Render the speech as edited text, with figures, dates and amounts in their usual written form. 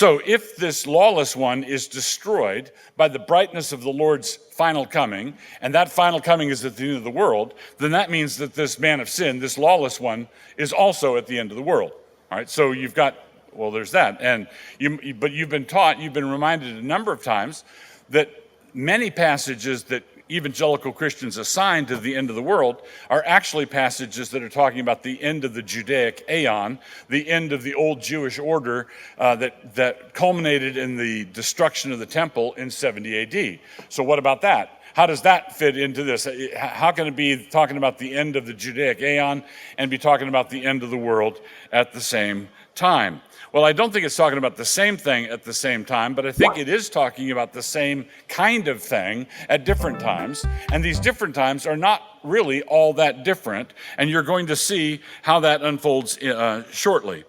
So if this lawless one is destroyed by the brightness of the Lord's final coming, and that final coming is at the end of the world, then that means that this man of sin, this lawless one, is also at the end of the world. All right, so you've got, well, there's that. But you've been taught, you've been reminded a number of times that many passages that evangelical Christians assign to the end of the world are actually passages that are talking about the end of the Judaic Aeon, the end of the old Jewish order that culminated in the destruction of the temple in 70 AD. So what about that? How does that fit into this? How can it be talking about the end of the Judaic Aeon and be talking about the end of the world at the same time? Well, I don't think it's talking about the same thing at the same time, but I think it is talking about the same kind of thing at different times. And these different times are not really all that different. And you're going to see how that unfolds shortly.